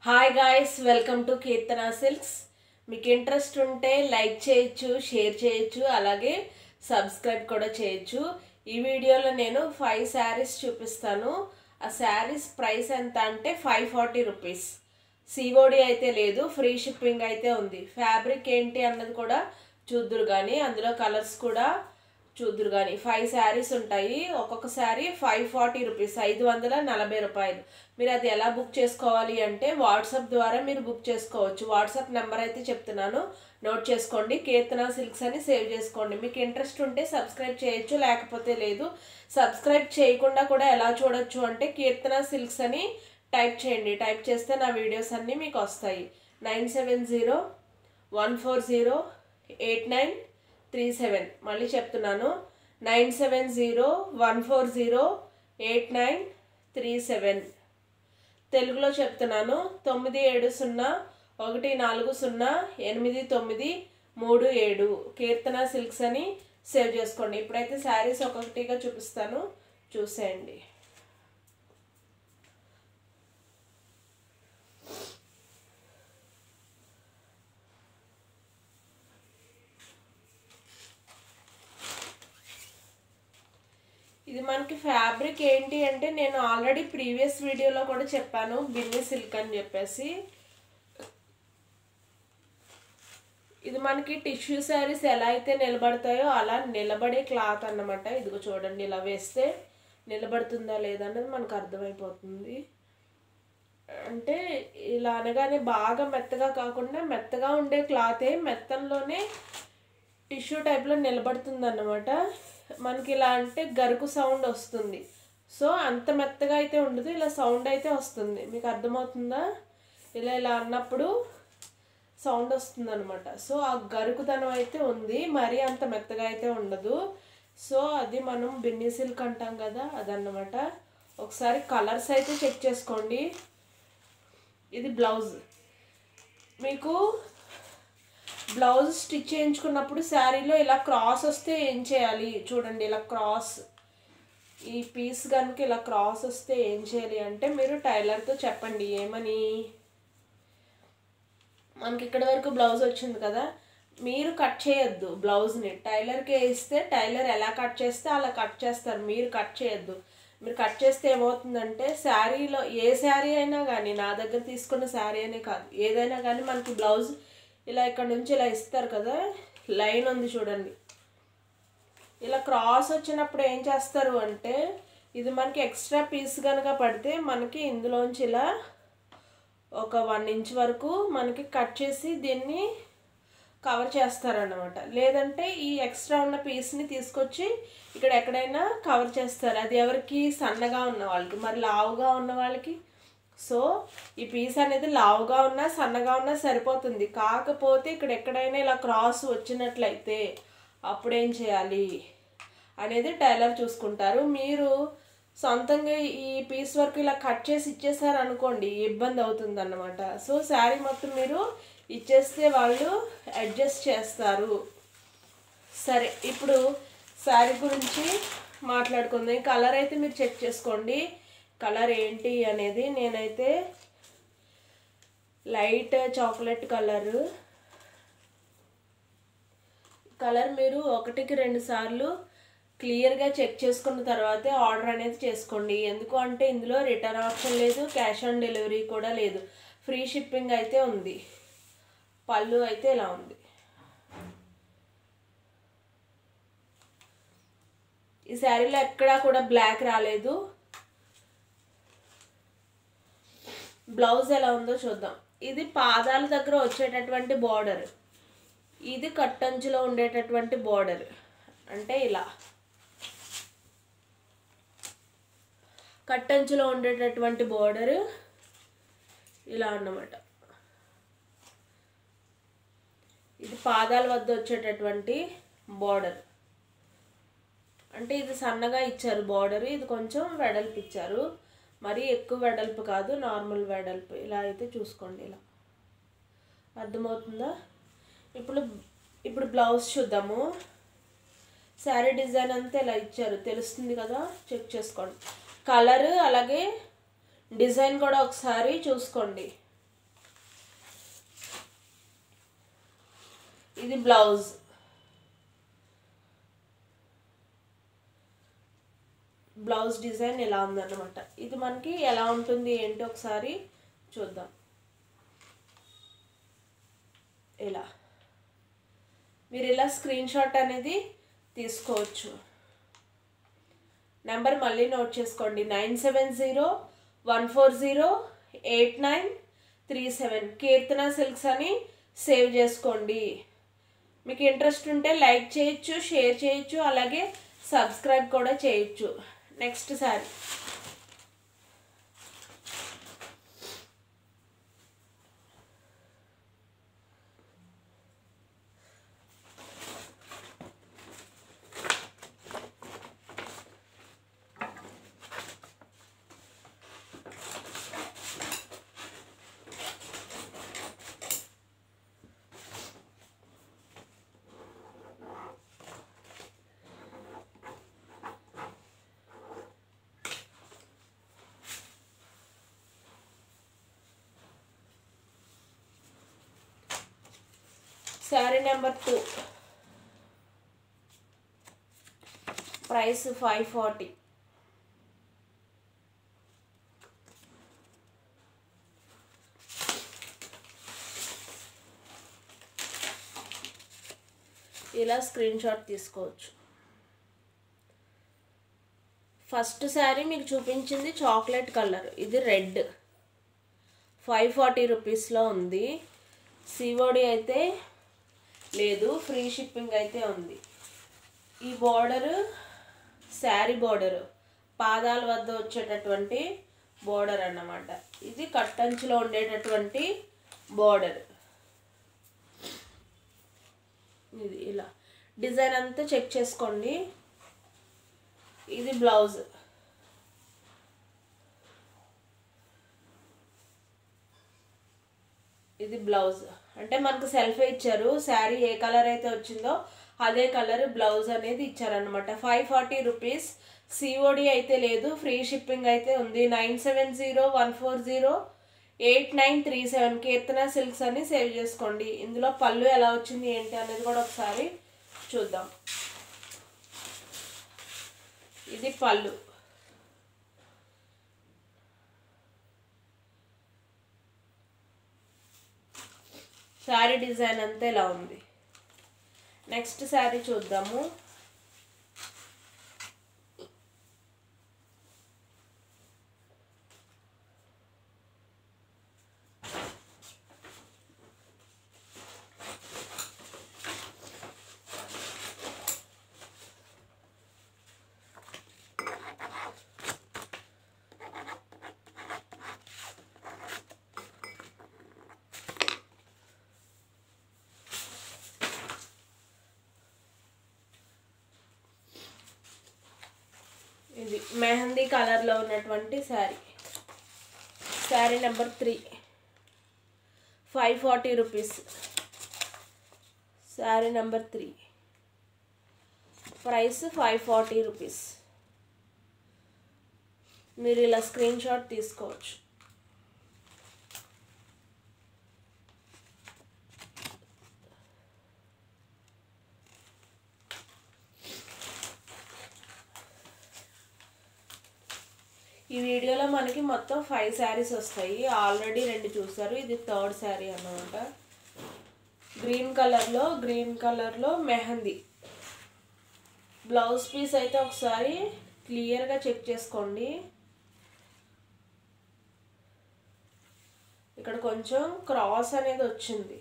Hi guys, welcome to Keerthana silks. మీకు interest ఉంటే like చేయొచ్చు, షేర్ చేయొచ్చు, అలాగే సబ్స్క్రైబ్ కూడా చేయొచ్చు. ఈ వీడియోలో నేను 5 శారీస్ చూపిస్తాను. ఆ శారీస్ ప్రైస్ ఎంత అంటే 540 రూపీస్. సిఓడి అయితే లేదు, ఫ్రీ షిప్పింగ్ అయితే ఉంది. ఫ్యాబ్రిక్ ఏంటి అన్నది కూడా చూద్దురు కానీ, అందులో కలర్స్ కూడా చూద్దురు కానీ. 5 శారీస్ ఉంటాయి. ఒక్కొక్క శారీ 540 రూపీస్, 540 రూపాయలు. మీరు అది ఎలా బుక్ చేసుకోవాలి అంటే వాట్సాప్ ద్వారా మీరు బుక్ చేసుకోవచ్చు. వాట్సాప్ నెంబర్ అయితే చెప్తున్నాను, నోట్ చేసుకోండి. కీర్తన సిల్క్స్ అని సేవ్ చేసుకోండి. మీకు ఇంట్రెస్ట్ ఉంటే సబ్స్క్రైబ్ చేయొచ్చు, లేకపోతే లేదు. సబ్స్క్రైబ్ చేయకుండా కూడా ఎలా చూడొచ్చు అంటే కీర్తన సిల్క్స్ అని టైప్ చేయండి. టైప్ చేస్తే నా వీడియోస్ అన్నీ మీకు వస్తాయి. 9701408937. మళ్ళీ చెప్తున్నాను, 9701408937. తెలుగులో చెప్తున్నాను, 9701408937. కీర్తన సిల్క్స్ అని సేవ్ చేసుకోండి. ఇప్పుడైతే శారీస్ ఒక్కొక్కటిగా చూపిస్తాను, చూసేయండి. ఇది మనకి ఫ్యాబ్రిక్ ఏంటి అంటే నేను ఆల్రెడీ ప్రీవియస్ వీడియోలో కూడా చెప్పాను, బిన్నీ సిల్క్ అని చెప్పేసి. ఇది మనకి టిష్యూ శారీస్ ఎలా అయితే నిలబడతాయో అలా నిలబడే క్లాత్ అన్నమాట. ఇదిగో చూడండి, ఇలా వేస్తే నిలబడుతుందా లేదా అన్నది మనకు అర్థమైపోతుంది. అంటే ఇలా అనగానే బాగా మెత్తగా కాకుండా మెత్తగా ఉండే క్లాతే మెత్తంలోనే టిష్యూ టైప్లో నిలబడుతుంది అన్నమాట. మనకి ఇలా అంటే గరుకు సౌండ్ వస్తుంది. సో అంత మెత్తగా అయితే ఉండదు, ఇలా సౌండ్ అయితే వస్తుంది. మీకు అర్థమవుతుందా? ఇలా ఇలా అన్నప్పుడు సౌండ్ వస్తుంది అనమాట. సో ఆ గరుకుదనం అయితే ఉంది, మరీ అంత మెత్తగా అయితే ఉండదు. సో అది మనం బిన్నీ సిల్క్ అంటాం కదా, అదన్నమాట. ఒకసారి కలర్స్ అయితే చెక్ చేసుకోండి. ఇది బ్లౌజ్. మీకు బ్లౌజ్ స్టిచ్ చేయించుకున్నప్పుడు శారీలో ఇలా క్రాస్ వస్తే ఏం చేయాలి చూడండి. ఇలా క్రాస్, ఈ పీస్ కనుక ఇలా క్రాస్ వస్తే ఏం చేయాలి అంటే మీరు టైలర్తో చెప్పండి. ఏమని, మనకి ఇక్కడ వరకు బ్లౌజ్ వచ్చింది కదా, మీరు కట్ చేయొద్దు బ్లౌజ్ని. టైలర్కి ఇస్తే టైలర్ ఎలా కట్ చేస్తే అలా కట్ చేస్తారు, మీరు కట్ చేయొద్దు. మీరు కట్ చేస్తే ఏమవుతుందంటే శారీలో, ఏ శారీ అయినా కానీ, నా దగ్గర తీసుకున్న శారీ అనే కాదు, ఏదైనా కానీ మనకి బ్లౌజ్ ఇలా ఇక్కడ నుంచి ఇలా ఇస్తారు కదా, లైన్ ఉంది చూడండి. ఇలా క్రాస్ వచ్చినప్పుడు ఏం చేస్తారు అంటే, ఇది మనకి ఎక్స్ట్రా పీస్ కనుక పడితే మనకి ఇందులోంచి ఇలా ఒక 1 ఇంచ్ వరకు మనకి కట్ చేసి దీన్ని కవర్ చేస్తారన్నమాట. లేదంటే ఈ ఎక్స్ట్రా ఉన్న పీస్ని తీసుకొచ్చి ఇక్కడ ఎక్కడైనా కవర్ చేస్తారు. అది ఎవరికి? సన్నగా ఉన్న వాళ్ళకి. మరి లావుగా ఉన్న వాళ్ళకి సో ఈ పీస్ అనేది లావుగా ఉన్నా సన్నగా ఉన్నా సరిపోతుంది. కాకపోతే ఇక్కడ ఎక్కడైనా ఇలా క్రాస్ వచ్చినట్లయితే అప్పుడు ఏం చేయాలి అనేది టైలర్ చూసుకుంటారు. మీరు సొంతంగా ఈ పీస్ వరకు ఇలా కట్ చేసి ఇచ్చేసారు అనుకోండి, ఇబ్బంది అవుతుంది అన్నమాట. సో శారీ మొత్తం మీరు ఇచ్చేస్తే వాళ్ళు అడ్జస్ట్ చేస్తారు. సరే, ఇప్పుడు శారీ గురించి మాట్లాడుకుందాం. కలర్ అయితే మీరు చెక్ చేసుకోండి, కలర్ ఏంటి అనేది. నేనైతే లైట్ చాక్లెట్ కలర్ మీరు 1కి 2 సార్లు క్లియర్గా చెక్ చేసుకున్న తర్వాతే ఆర్డర్ అనేది చేసుకోండి. ఎందుకు అంటే ఇందులో రిటర్న్ ఆప్షన్ లేదు, క్యాష్ ఆన్ డెలివరీ కూడా లేదు, ఫ్రీ షిప్పింగ్ అయితే ఉంది. పళ్ళు అయితే ఇలా ఉంది. ఈ శారీలో ఎక్కడా కూడా బ్లాక్ రాలేదు. బ్లౌజ్ ఎలా ఉందో చూద్దాం. ఇది పాదాల దగ్గర వచ్చేటటువంటి బార్డర్, ఇది కట్టంచులో ఉండేటటువంటి బార్డర్. అంటే ఇలా కట్టంచులో ఉండేటటువంటి బార్డర్ ఇలా అన్నమాట. ఇది పాదాల వద్ద వచ్చేటటువంటి బార్డర్. అంటే ఇది సన్నగా ఇచ్చారు బార్డర్, ఇది కొంచెం వెడల్పు ఇచ్చారు. మరీ ఎక్కువ వెడల్పు కాదు, నార్మల్ వెడల్పు. ఇలా అయితే చూసుకోండి, ఇలా అర్థమవుతుందా? ఇప్పుడు బ్లౌజ్ చూద్దాము. శారీ డిజైన్ అంతా ఇలా ఇచ్చారు, తెలుస్తుంది కదా, చెక్ చేసుకోండి. కలర్ అలాగే డిజైన్ కూడా ఒకసారి చూసుకోండి. ఇది బ్లౌజ్. బ్లౌజ్ డిజైన్ ఎలా ఉందన్నమాట. ఇది మనకి ఎలా ఉంటుంది ఏంటో ఒకసారి చూద్దాం. ఇలా మీరు ఇలా స్క్రీన్ షాట్ అనేది తీసుకోవచ్చు. నెంబర్ మళ్ళీ నోట్ చేసుకోండి, 9701408937. కీర్తన సిల్క్స్ అని సేవ్ చేసుకోండి. మీకు ఇంట్రెస్ట్ ఉంటే లైక్ చేయొచ్చు, షేర్ చేయొచ్చు, అలాగే సబ్స్క్రైబ్ కూడా చేయొచ్చు. Next sorry sari number 2, price 540. ఇలా స్క్రీన్ షాట్ తీసుకోవచ్చు. ఫస్ట్ శారీ మీకు చూపించింది చాక్లెట్ కలర్, ఇది రెడ్. 540 రూపీస్లో ఉంది. సిఓడి అయితే లేదు, ఫ్రీ షిప్పింగ్ అయితే ఉంది. ఈ బోర్డరు శారీ బోర్డరు పాదాల వద్ద వచ్చేటటువంటి బోర్డర్ అన్నమాట. ఇది కట్టంచులో ఉండేటటువంటి బోర్డర్. ఇది ఇలా డిజైన్ అంతా చెక్ చేసుకోండి. ఇది బ్లౌజ్. ఇది బ్లౌజ్ అంటే మనకు సెల్ఫే ఇచ్చారు. శారీ ఏ కలర్ అయితే వచ్చిందో అదే కలర్ బ్లౌజ్ అనేది ఇచ్చారనమాట. 540 రూపీస్. సిఓడి అయితే లేదు, ఫ్రీ షిప్పింగ్ అయితే ఉంది. 9701408937 కీర్తన సిల్క్స్ అని సేవ్ చేసుకోండి. ఇందులో పళ్ళు ఎలా వచ్చింది ఏంటి అనేది కూడా ఒకసారి చూద్దాం. ఇది పళ్ళు. శారీ డిజైన్ అంతా ఇలా ఉంది. నెక్స్ట్ శారీ చూద్దాము. ఇది మెహందీ కలర్లో ఉన్నటువంటి sari. Sari number 3, 540 rupees. Sari number 3, price 540 rupees. మీరు ఇలా స్క్రీన్ షాట్ తీసుకోవచ్చు. ఈ వీడియోలో మనకి మొత్తం 5 శారీస్ వస్తాయి. ఆల్రెడీ 2 చూసారు, ఇది 3rd శారీ అన్నమాట. గ్రీన్ కలర్లో మెహందీ. బ్లౌజ్ పీస్ అయితే ఒకసారి క్లియర్గా చెక్ చేసుకోండి. ఇక్కడ కొంచెం క్రాస్ అనేది వచ్చింది.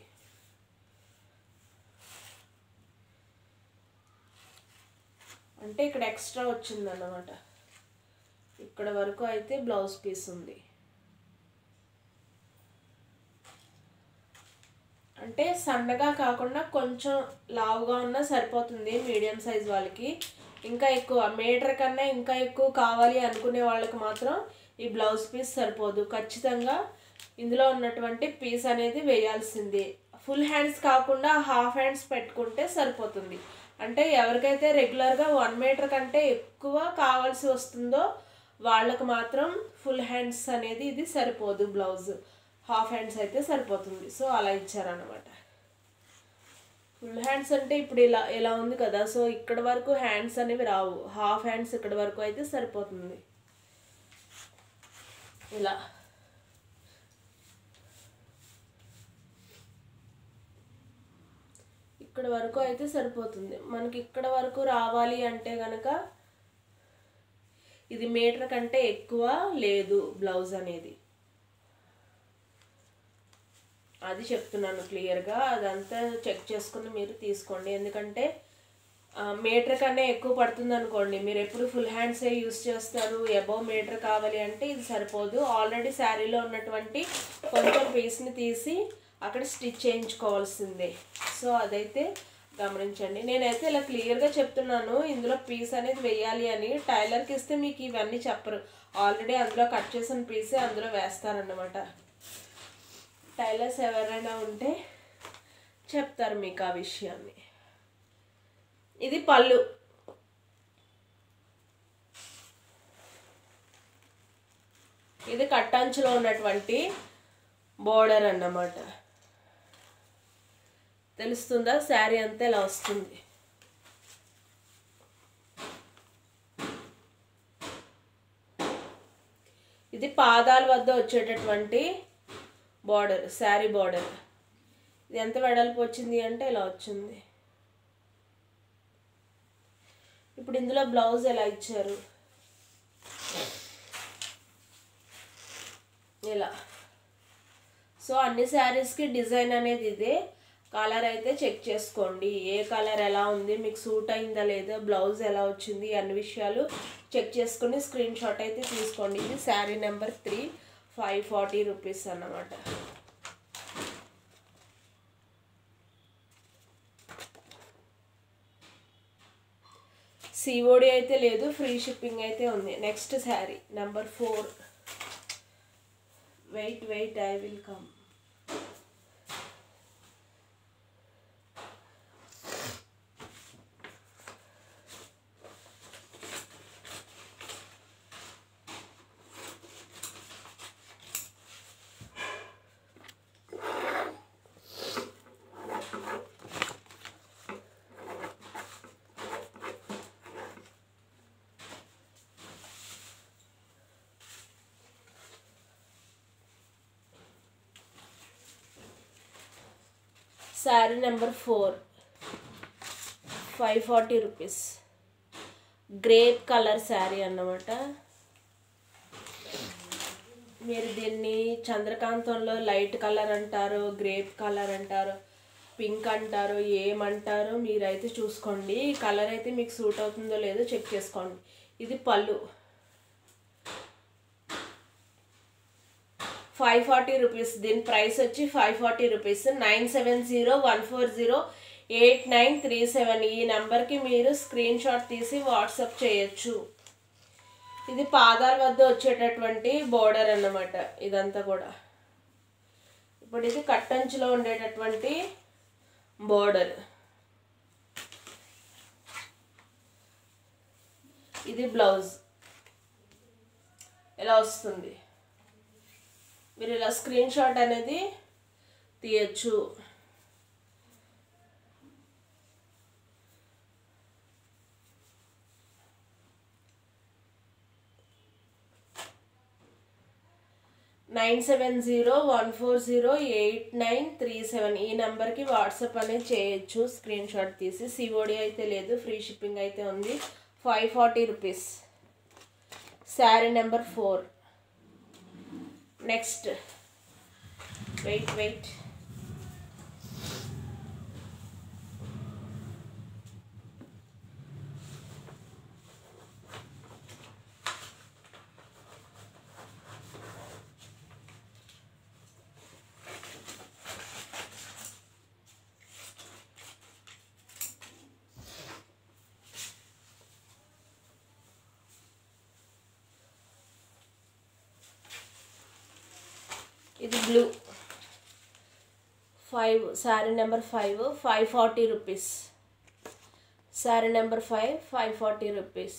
అంటే ఇక్కడ ఎక్స్ట్రా వచ్చింది అన్నమాట. ఇక్కడ వరకు అయితే బ్లౌజ్ పీస్ ఉంది. అంటే సన్నగా కాకుండా కొంచెం లావుగా ఉన్నా సరిపోతుంది మీడియం సైజ్ వాళ్ళకి. ఇంకా ఎక్కువ మీటర్ కన్నా ఇంకా ఎక్కువ కావాలి అనుకునే వాళ్ళకి మాత్రం ఈ బ్లౌజ్ పీస్ సరిపోదు. ఖచ్చితంగా ఇందులో ఉన్నటువంటి పీస్ అనేది వేయాల్సిందే. ఫుల్ హ్యాండ్స్ కాకుండా హాఫ్ హ్యాండ్స్ పెట్టుకుంటే సరిపోతుంది. అంటే ఎవరికైతే రెగ్యులర్గా 1 మీటర్ కంటే ఎక్కువ కావాల్సి వస్తుందో వాళ్ళకు మాత్రం ఫుల్ హ్యాండ్స్ అనేది ఇది సరిపోదు. బ్లౌజ్ హాఫ్ హ్యాండ్స్ అయితే సరిపోతుంది. సో అలా ఇచ్చారన్నమాట. ఫుల్ హ్యాండ్స్ అంటే ఇప్పుడు ఇలా ఉంది కదా, సో ఇక్కడ వరకు హ్యాండ్స్ అనేవి రావు, హాఫ్ హ్యాండ్స్ ఇక్కడ వరకు అయితే సరిపోతుంది. ఇలా ఇక్కడ వరకు అయితే సరిపోతుంది. మనకి ఇక్కడ వరకు రావాలి అంటే కనుక ఇది మీటర్ కంటే ఎక్కువ లేదు బ్లౌజ్ అనేది, అది చెప్తున్నాను క్లియర్గా. అదంతా చెక్ చేసుకుని మీరు తీసుకోండి. ఎందుకంటే మీటర్ కన్నా ఎక్కువ పడుతుంది అనుకోండి, మీరు ఎప్పుడు ఫుల్ హ్యాండ్సే యూస్ చేస్తారు, అబౌవ్ మీటర్ కావాలి అంటే ఇది సరిపోదు. ఆల్రెడీ శారీలో ఉన్నటువంటి కొంచెం పీస్ని తీసి అక్కడ స్టిచ్ చేయించుకోవాల్సిందే. సో అదైతే గమనించండి. నేనైతే ఇలా క్లియర్గా చెప్తున్నాను, ఇందులో పీస్ అనేది వేయాలి అని. టైలర్కి ఇస్తే మీకు ఇవన్నీ చెప్పరు, ఆల్రెడీ అందులో కట్ చేసిన పీసే అందులో వేస్తారన్నమాట. టైలర్స్ ఎవరైనా ఉంటే చెప్తారు మీకు ఆ విషయాన్ని. ఇది పళ్ళు. ఇది కట్టంచులో ఉన్నటువంటి బోర్డర్ అన్నమాట. తెలుస్తుందా? శారీ అంతా ఇలా వస్తుంది. ఇది పాదాల వద్ద వచ్చేటటువంటి బార్డర్, శారీ బార్డర్. ఇది ఎంత వెడల్పు వచ్చింది అంటే ఇలా వచ్చింది. ఇప్పుడు ఇందులో బ్లౌజ్ ఎలా ఇచ్చారు, ఇలా. సో అన్ని శారీస్కి డిజైన్ అనేది ఇదే. కలర్ అయితే చెక్ చేసుకోండి, ఏ కలర్ ఎలా ఉంది, మీకు సూట్ అయిందా లేదా, బ్లౌజ్ ఎలా వచ్చింది, అన్ని విషయాలు చెక్ చేసుకుని స్క్రీన్ షాట్ అయితే తీసుకోండి. ఇది శారీ నెంబర్ 3, 540 రూపీస్ అన్నమాట. సిఓడి అయితే లేదు, ఫ్రీ షిప్పింగ్ అయితే ఉంది. Next sari number 4. Wait I will come. Sari number 4, 540 rupees. Grape colour sari అన్నమాట. మీరు దీన్ని చంద్రకాంతంలో లైట్ కలర్ అంటారు, గ్రేప్ కలర్ అంటారు, పింక్ అంటారు, ఏమంటారు మీరైతే చూసుకోండి. ఈ కలర్ అయితే మీకు సూట్ అవుతుందో లేదో చెక్ చేసుకోండి. ఇది పళ్ళు. 540 రూపీస్. దీని ప్రైస్ వచ్చి 540 రూపీస్. 9701408937 ఈ నెంబర్కి మీరు స్క్రీన్ షాట్ తీసి వాట్సాప్ చేయొచ్చు. ఇది పాదాల వద్ద వచ్చేటటువంటి బోర్డర్ అన్నమాట ఇదంతా కూడా. ఇప్పుడు ఇది కట్టంచులో ఉండేటటువంటి బోర్డర్. ఇది బ్లౌజ్ ఎలా వస్తుంది, మీరు ఇలా స్క్రీన్ షాట్ అనేది తీయచ్చు. (97014089337) ఈ నెంబర్కి వాట్సాప్ అనేది చేయొచ్చు స్క్రీన్ షాట్ తీసి. సిఓడి అయితే లేదు, ఫ్రీ షిప్పింగ్ అయితే ఉంది. 540 rupees. Sari number 4. Next wait ఇది blue. 5 sari number 5, 540 rupees. Sari number 5, 540 rupees.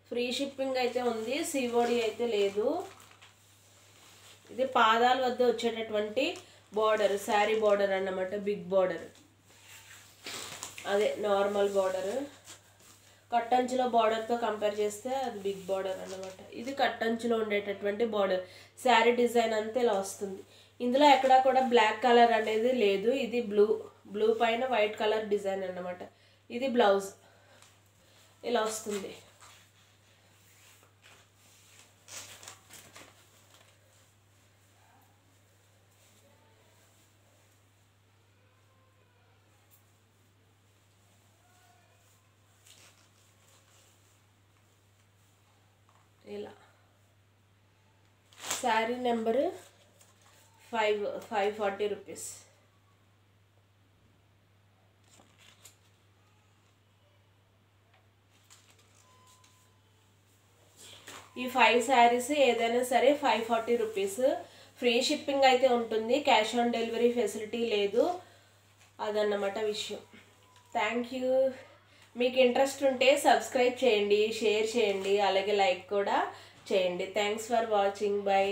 Free shipping అయితే ఉంది, సిఓడి అయితే లేదు. ఇది పాదాల వద్ద వచ్చేటటువంటి బార్డర్, శారీ బార్డర్ అన్నమాట, బిగ్ బార్డర్. అదే నార్మల్ బార్డర్. కట్టంచులో బార్డర్తో కంపేర్ చేస్తే అది బిగ్ బార్డర్ అన్నమాట. ఇది కట్టంచులో ఉండేటటువంటి బార్డర్. శారీ డిజైన్ అంతా ఇలా వస్తుంది. ఇందులో ఎక్కడా కూడా బ్లాక్ కలర్ అనేది లేదు. ఇది బ్లూ పైన వైట్ కలర్ డిజైన్ అన్నమాట. ఇది బ్లౌజ్ ఇలా వస్తుంది. ఇలా శారీ నెంబరు 540 రూపీస్. ఈ 5 శారీస్ ఏదైనా సరే 540 రూపీస్. ఫ్రీ షిప్పింగ్ అయితే ఉంటుంది, క్యాష్ ఆన్ డెలివరీ ఫెసిలిటీ లేదు. అదన్నమాట విషయం. Thank you. మీకు ఇంట్రెస్ట్ ఉంటే సబ్స్క్రైబ్ చేయండి, షేర్ చేయండి, అలాగే లైక్ కూడా చేయండి. Thanks for watching. బై.